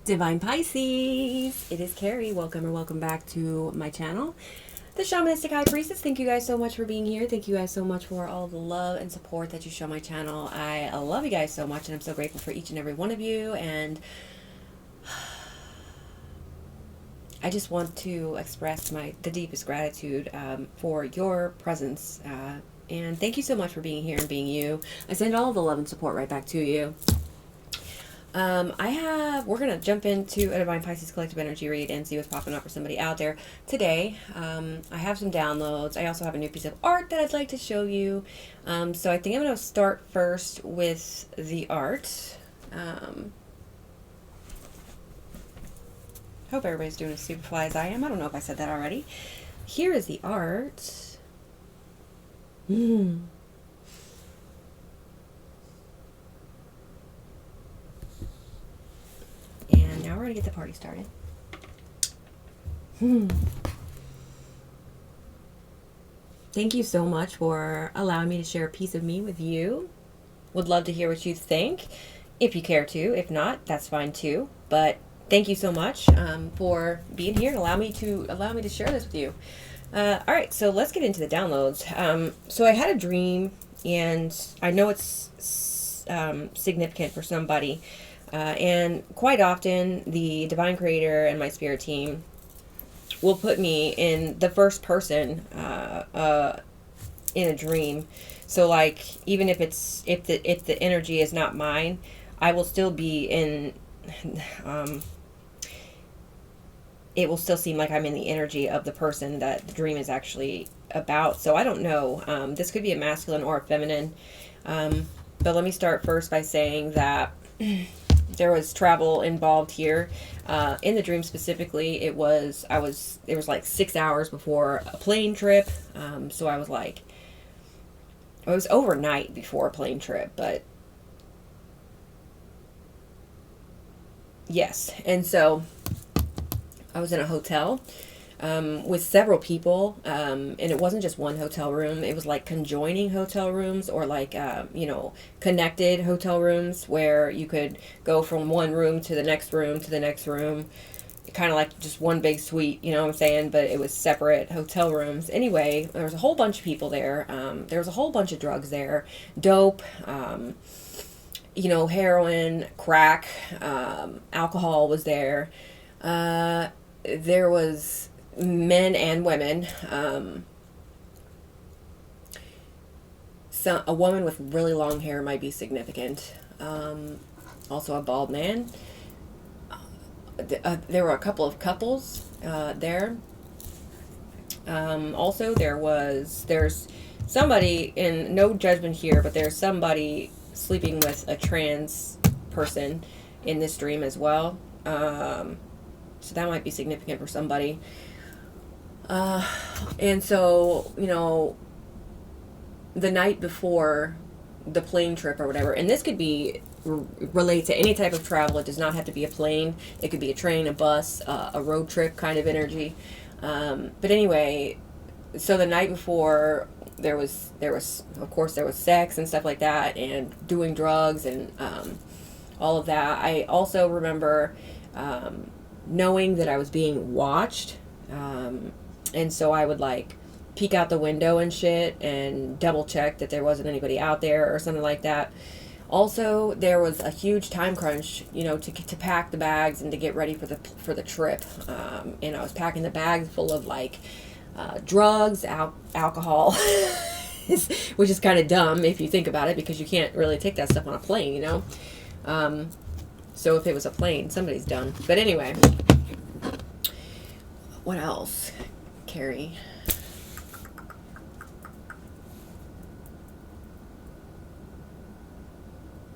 Divine Pisces, it is Carrie. Welcome or welcome back to my channel, the Shamanistic High Priestess. Thank you guys so much for being here. Thank you guys so much for all the love and support that you show my channel. I love you guys so much, and I'm so grateful for each and every one of you. And I just want to express the deepest gratitude for your presence. And thank you so much for being here and being you. I send all the love and support right back to you. We're going to jump into a Divine Pisces collective energy read and see what's popping up for somebody out there today. I have some downloads. I also have a new piece of art that I'd like to show you. So I think I'm going to start first with the art. Hope everybody's doing as super fly as I am. I don't know if I said that already. Here is the art. And now we're going to get the party started. Thank you so much for allowing me to share a piece of me with you. Would love to hear what you think, if you care to. If not, that's fine too. But thank you so much for being here and allow me to share this with you. All right, so let's get into the downloads. So I had a dream, and I know it's significant for somebody. And quite often, the Divine Creator and my spirit team will put me in the first person in a dream. So, like, even if the energy is not mine, I will still be in. It will still seem like I'm in the energy of the person that the dream is actually about. So I don't know. This could be a masculine or a feminine. But let me start first by saying that. There was travel involved here. In the dream specifically, it was like 6 hours before a plane trip. So I was like, it was overnight before a plane trip, but yes. And so I was in a hotel with several people, and it wasn't just one hotel room. It was like conjoining hotel rooms, or like connected hotel rooms, where you could go from one room to the next room to the next room, kind of like just one big suite, you know what I'm saying? But it was separate hotel rooms. Anyway, there was a whole bunch of people there. There was a whole bunch of drugs there, dope, heroin, crack, alcohol was there. There was men and women. A woman with really long hair might be significant. Also a bald man. There were a couple of couples there. Also there's somebody, in no judgment here, but there's somebody sleeping with a trans person in this dream as well. So that might be significant for somebody. And so, the night before the plane trip or whatever, and this could be related to any type of travel. It does not have to be a plane. It could be a train, a bus, a road trip kind of energy. But anyway, so the night before, there was of course there was sex and stuff like that, and doing drugs and all of that. I also remember knowing that I was being watched. And so I would like peek out the window and shit and double check that there wasn't anybody out there or something like that. Also, there was a huge time crunch, to pack the bags and to get ready for the trip. And I was packing the bags full of like drugs, alcohol, which is kind of dumb if you think about it, because you can't really take that stuff on a plane, So if it was a plane, somebody's done. But anyway, what else, Carrie?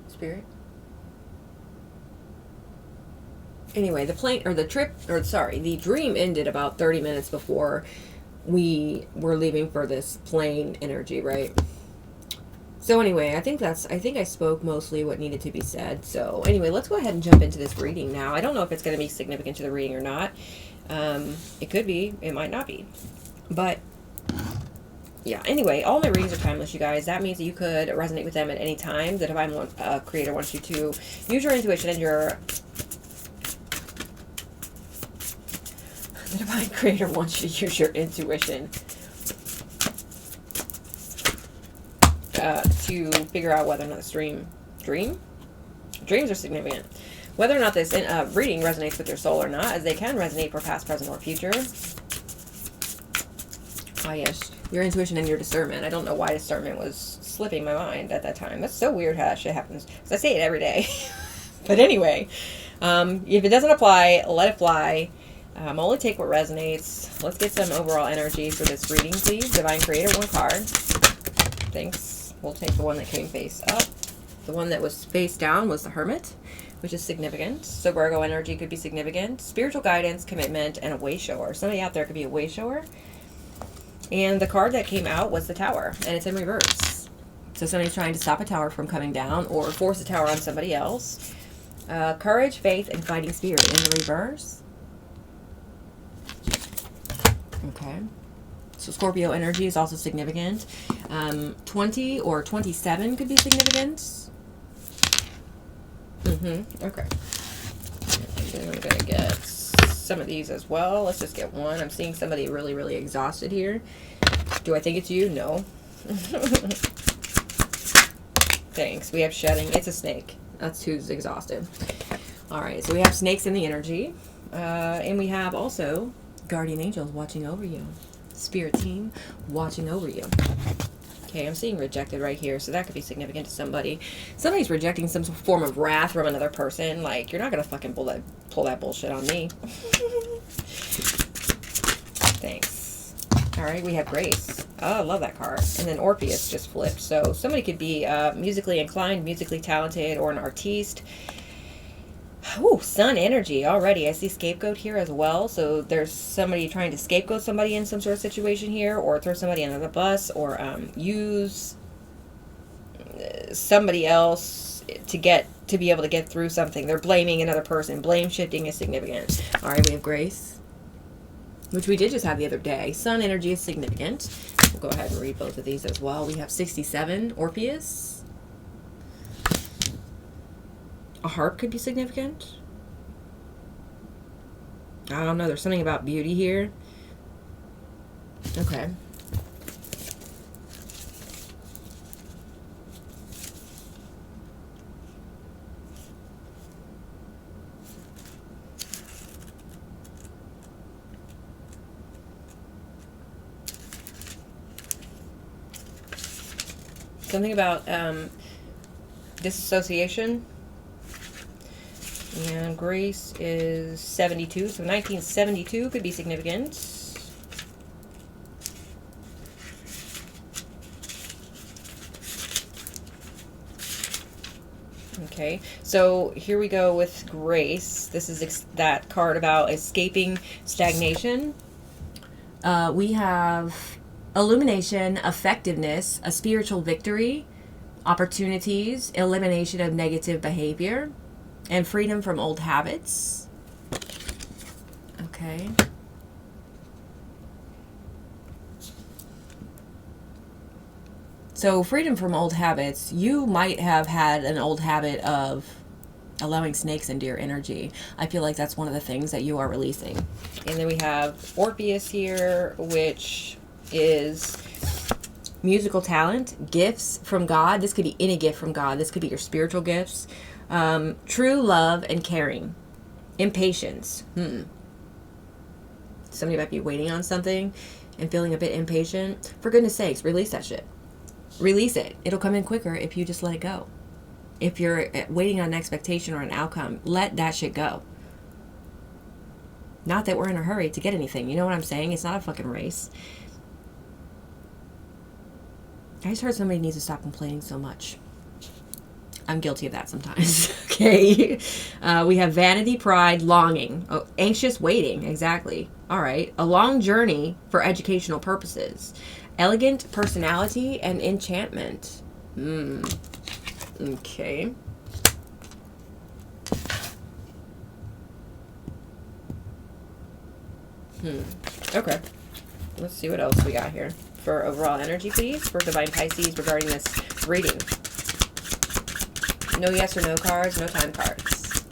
Spirit? Anyway, the dream ended about 30 minutes before we were leaving for this plane energy, right? So anyway, I think I spoke mostly what needed to be said. So anyway, let's go ahead and jump into this reading now. I don't know if it's going to be significant to the reading or not. It could be, it might not be. But yeah, anyway, all my readings are timeless, you guys. That means that you could resonate with them at any time. The Divine Creator wants you to use your intuition and your The Divine Creator wants you to use your intuition to figure out whether or not this dreams are significant. Whether or not this reading resonates with your soul or not, as they can resonate for past, present, or future. Oh yes, your intuition and your discernment. I don't know why discernment was slipping my mind at that time. That's so weird how that shit happens. Because I say it every day. But anyway, if it doesn't apply, let it fly. Only take what resonates. Let's get some overall energy for this reading, please. Divine Creator, one card. Thanks. We'll take the one that came face up. The one that was face down was the Hermit, which is significant. So Virgo energy could be significant. Spiritual guidance, commitment, and a way shower. Somebody out there could be a way shower. And the card that came out was the Tower, and it's in reverse. So somebody's trying to stop a tower from coming down or force a tower on somebody else. Courage, faith, and fighting spirit in the reverse. Okay. So Scorpio energy is also significant. 20 or 27 could be significant. Okay. And then I'm going to get some of these as well. Let's just get one. I'm seeing somebody really, really exhausted here. Do I think it's you? No. Thanks. We have shedding. It's a snake. That's who's exhausted. All right. So we have snakes in the energy. And we have also guardian angels watching over you. Spirit team watching over you. Okay, I'm seeing rejected right here, so that could be significant to somebody. Somebody's rejecting some form of wrath from another person. Like, you're not going to fucking pull that bullshit on me. Thanks. All right, we have Grace. Oh, I love that card. And then Orpheus just flipped. So somebody could be musically inclined, musically talented, or an artiste. Ooh, sun energy already. I see scapegoat here as well. So there's somebody trying to scapegoat somebody in some sort of situation here, or throw somebody under the bus, or use somebody else to be able to get through something. They're blaming another person. Blame shifting is significant. All right, we have Grace, which we did just have the other day. Sun energy is significant. We'll go ahead and read both of these as well. We have 67, Orpheus. A harp could be significant. I don't know. There's something about beauty here. Okay. Something about disassociation. And Grace is 72, so 1972 could be significant. Okay, so here we go with Grace. This is that card about escaping stagnation. We have illumination, effectiveness, a spiritual victory, opportunities, elimination of negative behavior, and freedom from old habits. Okay. So freedom from old habits. You might have had an old habit of allowing snakes into your energy. I feel like that's one of the things that you are releasing. And then we have Orpheus here, which is musical talent, gifts from God. This could be any gift from God. This could be your spiritual gifts. True love and caring. Impatience. Somebody might be waiting on something and feeling a bit impatient. For goodness sakes, release that shit. Release it. It'll come in quicker if you just let it go. If you're waiting on an expectation or an outcome, let that shit go. Not that we're in a hurry to get anything. You know what I'm saying? It's not a fucking race. I just heard somebody needs to stop complaining so much. I'm guilty of that sometimes. Okay. We have vanity, pride, longing. Oh, anxious waiting. Exactly. All right. A long journey for educational purposes. Elegant personality and enchantment. Okay. Okay. Let's see what else we got here. For overall energy, please, for Divine Pisces regarding this reading. No yes or no cards, no time cards.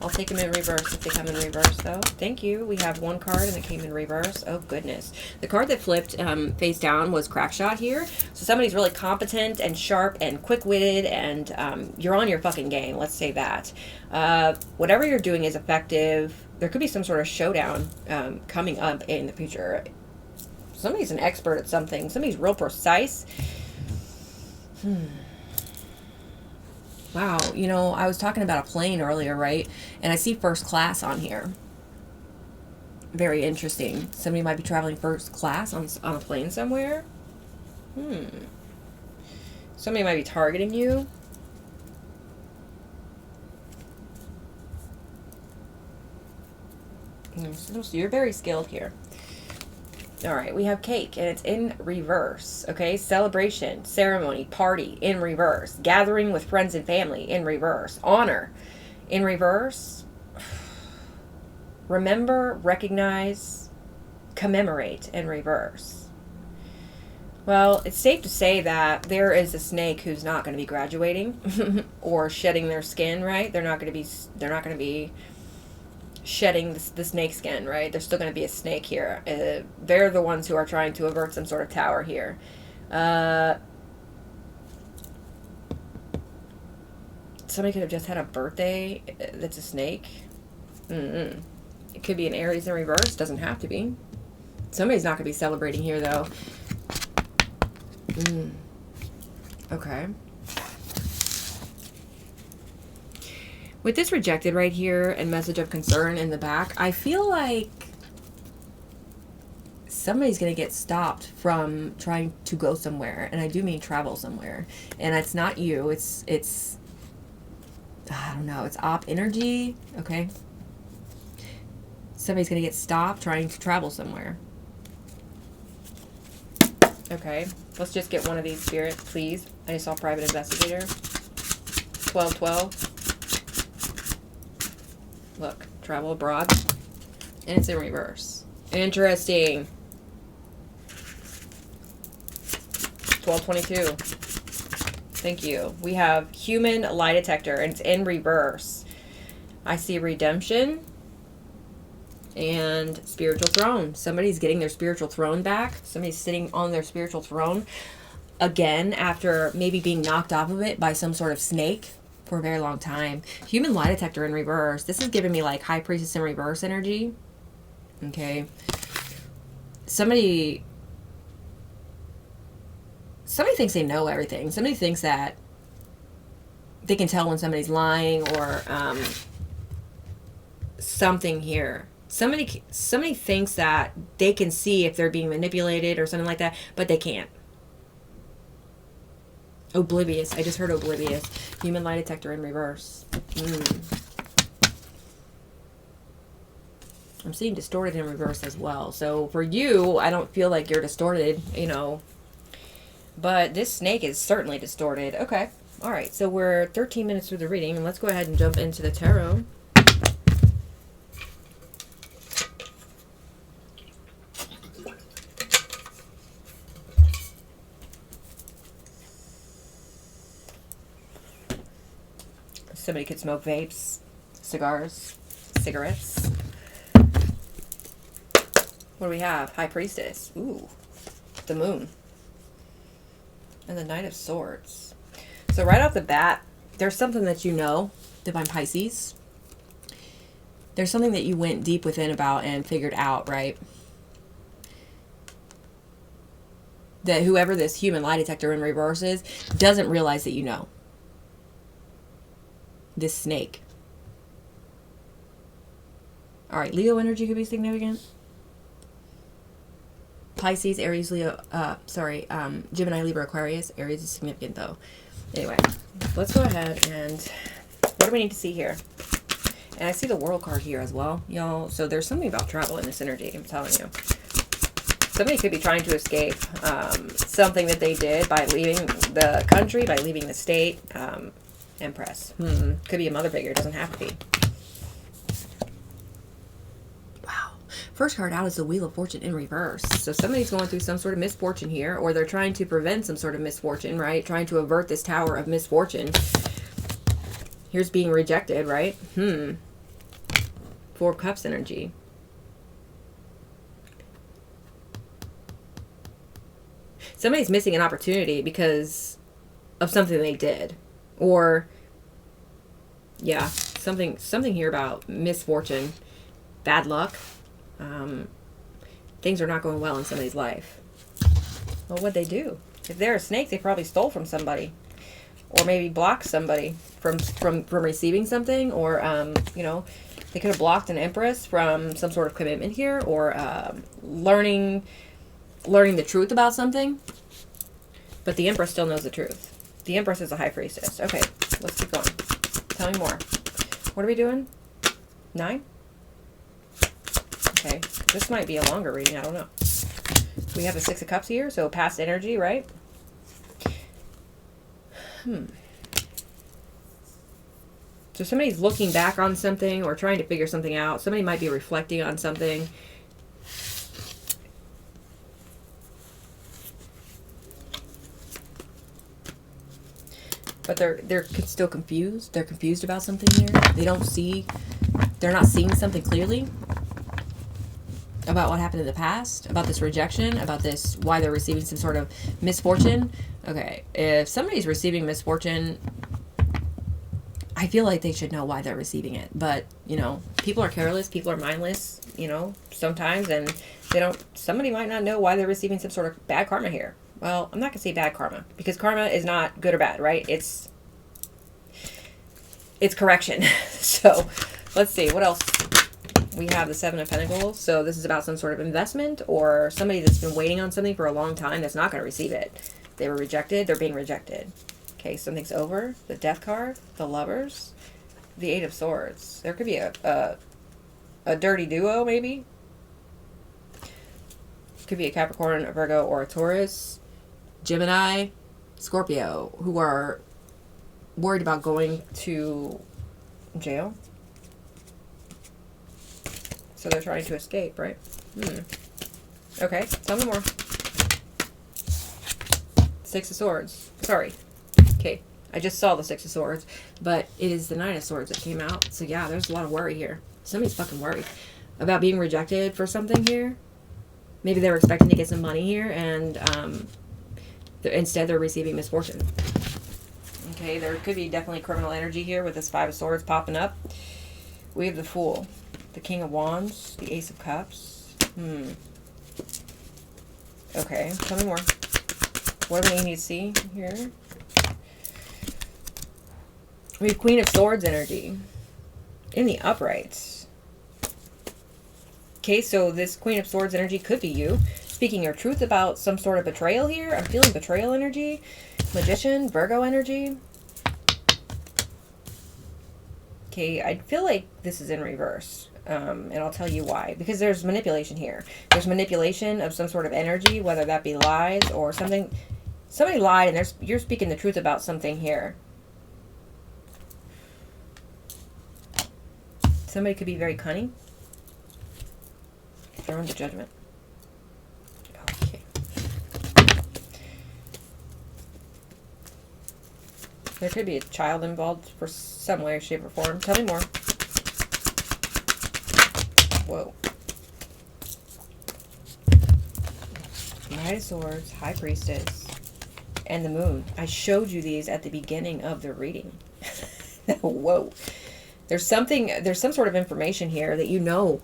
I'll take take them in reverse if they come in reverse, though. Thank you. We have one card and it came in reverse. Oh, goodness. The card that flipped face down was Crackshot here. So somebody's really competent and sharp and quick-witted, and you're on your fucking game. Let's say that. Whatever you're doing is effective. There could be some sort of showdown coming up in the future. Somebody's an expert at something. Somebody's real precise. Wow, you know, I was talking about a plane earlier, right? And I see first class on here. Very interesting. Somebody might be traveling first class on a plane somewhere. Somebody might be targeting you. So you're very skilled here. All right, we have cake, and it's in reverse, okay? Celebration, ceremony, party, in reverse. Gathering with friends and family, in reverse. Honor, in reverse. Remember, recognize, commemorate, in reverse. Well, it's safe to say that there is a snake who's not going to be graduating or shedding their skin, right? They're not going to be shedding the snake skin, right? There's still going to be a snake here. They're the ones who are trying to avert some sort of tower here. Somebody could have just had a birthday that's a snake. It could be an Aries in reverse. Doesn't have to be. Somebody's not going to be celebrating here, though. Okay. With this rejected right here and message of concern in the back, I feel like somebody's going to get stopped from trying to go somewhere. And I do mean travel somewhere. And it's not you. It's I don't know. It's op energy. Okay. Somebody's going to get stopped trying to travel somewhere. Okay. Let's just get one of these spirits, please. I just saw private investigator. 1212. Look, travel abroad. And it's in reverse. Interesting. 1222. Thank you. We have human lie detector, and it's in reverse. I see redemption and spiritual throne. Somebody's getting their spiritual throne back. Somebody's sitting on their spiritual throne again after maybe being knocked off of it by some sort of snake for a very long time. Human lie detector in reverse. This is giving me like high priestess in reverse energy. Okay. Somebody thinks they know everything. Somebody thinks that they can tell when somebody's lying or something here. Somebody thinks that they can see if they're being manipulated or something like that, but they can't. Oblivious. I just heard oblivious. Human lie detector in reverse. I'm seeing distorted in reverse as well. So for you, I don't feel like you're distorted, you know. But this snake is certainly distorted. Okay. All right. So we're 13 minutes through the reading, and let's go ahead and jump into the tarot. Somebody could smoke vapes, cigars, cigarettes. What do we have? High Priestess. Ooh. The Moon. And the Knight of Swords. So right off the bat, there's something that you know, Divine Pisces. There's something that you went deep within about and figured out, right? That whoever this human lie detector in reverse is doesn't realize that you know. This snake. All right, Leo energy could be significant. Pisces, Aries, Leo, Gemini, Libra, Aquarius. Aries is significant though. Anyway, let's go ahead and what do we need to see here? And I see the World card here as well, y'all. So there's something about travel in this energy, I'm telling you. Somebody could be trying to escape something that they did by leaving the country, by leaving the state. Empress. Could be a mother figure. Doesn't have to be. Wow. First card out is the Wheel of Fortune in reverse. So somebody's going through some sort of misfortune here, or they're trying to prevent some sort of misfortune, right? Trying to avert this tower of misfortune. Here's being rejected, right? Four of Cups energy. Somebody's missing an opportunity because of something they did. Or, yeah, something here about misfortune, bad luck. Things are not going well in somebody's life. Well, what'd they do? If they're a snake, they probably stole from somebody. Or maybe blocked somebody from receiving something. Or, you know, they could have blocked an empress from some sort of commitment here. Or learning the truth about something. But the empress still knows the truth. The empress is a high priestess. Okay, let's keep going. Tell me more. What are we doing? 9? Okay, this might be a longer reading. I don't know. We have the 6 of Cups here, so past energy, right? So somebody's looking back on something or trying to figure something out. Somebody might be reflecting on something. But they're still confused. They're confused about something here. They're not seeing something clearly about what happened in the past, about this rejection, about this, why they're receiving some sort of misfortune. Okay, if somebody's receiving misfortune, I feel like they should know why they're receiving it. But, you know, people are careless, people are mindless, you know, sometimes, and somebody might not know why they're receiving some sort of bad karma here. Well, I'm not going to say bad karma, because karma is not good or bad, right? It's correction. So, let's see, what else? We have the 7 of Pentacles. So this is about some sort of investment or somebody that's been waiting on something for a long time that's not going to receive it. They were rejected. They're being rejected. Okay, something's over. The Death card, the Lovers, the 8 of Swords. There could be a dirty duo, maybe. Could be a Capricorn, a Virgo, or a Taurus. Gemini, Scorpio, who are worried about going to jail. So they're trying to escape, right? Okay, tell me more. 6 of Swords. Sorry. Okay, I just saw the 6 of Swords, but it is the 9 of Swords that came out. So yeah, there's a lot of worry here. Somebody's fucking worried about being rejected for something here. Maybe they were expecting to get some money here, and instead they're receiving misfortune. Okay, there could be definitely criminal energy here with this 5 of Swords popping up. We have the Fool, the King of Wands, the Ace of Cups. Okay, tell me more. What do we need to see here? We have Queen of Swords energy in the uprights. Okay, so this Queen of Swords energy could be you speaking your truth about some sort of betrayal here. I'm feeling betrayal energy. Magician, Virgo energy. Okay, I feel like this is in reverse. And I'll tell you why. Because there's manipulation here. There's manipulation of some sort of energy, whether that be lies or something. Somebody lied and you're speaking the truth about something here. Somebody could be very cunning. Thrown to judgment. Okay. There could be a child involved for some way, shape, or form. Tell me more. Whoa. Knight of Swords, High Priestess, and the Moon. I showed you these at the beginning of the reading. Whoa. There's some sort of information here that you know,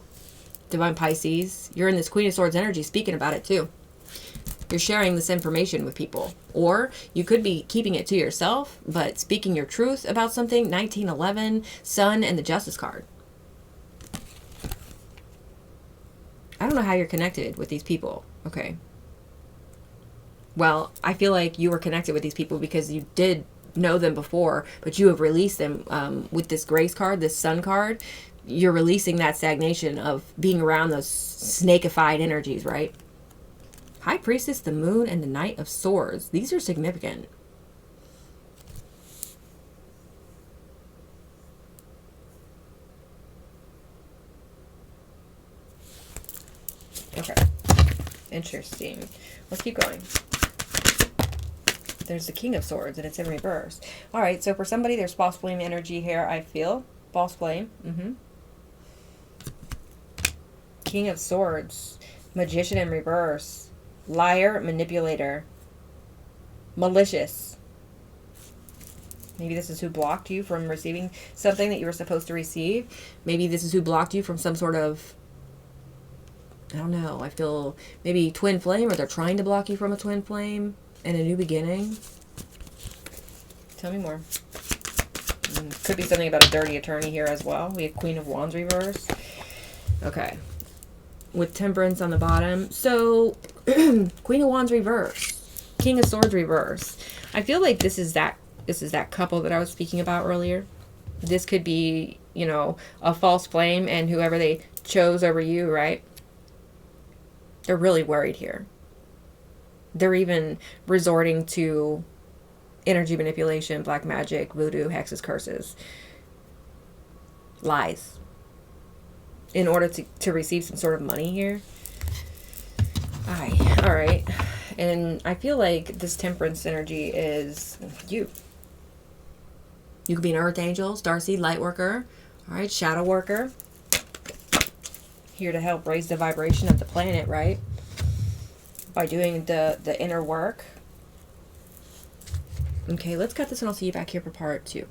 Divine Pisces. You're in this Queen of Swords energy speaking about it too. You're sharing this information with people. Or you could be keeping it to yourself, but speaking your truth about something. 1911, Sun, and the Justice card. I don't know how you're connected with these people. Okay. Well, I feel like you were connected with these people because you did know them before, but you have released them with this Grace card, this Sun card. You're releasing that stagnation of being around those snakified energies, right? High Priestess, the Moon, and the Knight of Swords. These are significant. Okay. Interesting. Let's keep going. There's the King of Swords, and it's in reverse. All right, so for somebody, there's false flame energy here, I feel. False flame. King of Swords, Magician in reverse, Liar, Manipulator, Malicious. Maybe this is who blocked you from receiving something that you were supposed to receive. Maybe this is who blocked you from some sort of, I don't know, I feel maybe twin flame, or they're trying to block you from a twin flame and a new beginning. Tell me more. Could be something about a dirty attorney here as well. We have Queen of Wands reverse. Okay. With Temperance on the bottom. So, Queen of Wands reverse. King of Swords reverse. I feel like this is that couple that I was speaking about earlier. This could be, you know, a false flame and whoever they chose over you, right? They're really worried here. They're even resorting to energy manipulation, black magic, voodoo, hexes, curses, lies, in order to receive some sort of money here. All right. And I feel like this Temperance energy is you. You could be an earth angel, starseed, light worker, all right, shadow worker. Here to help raise the vibration of the planet, right? By doing the inner work. Okay, let's cut this and I'll see you back here for part 2.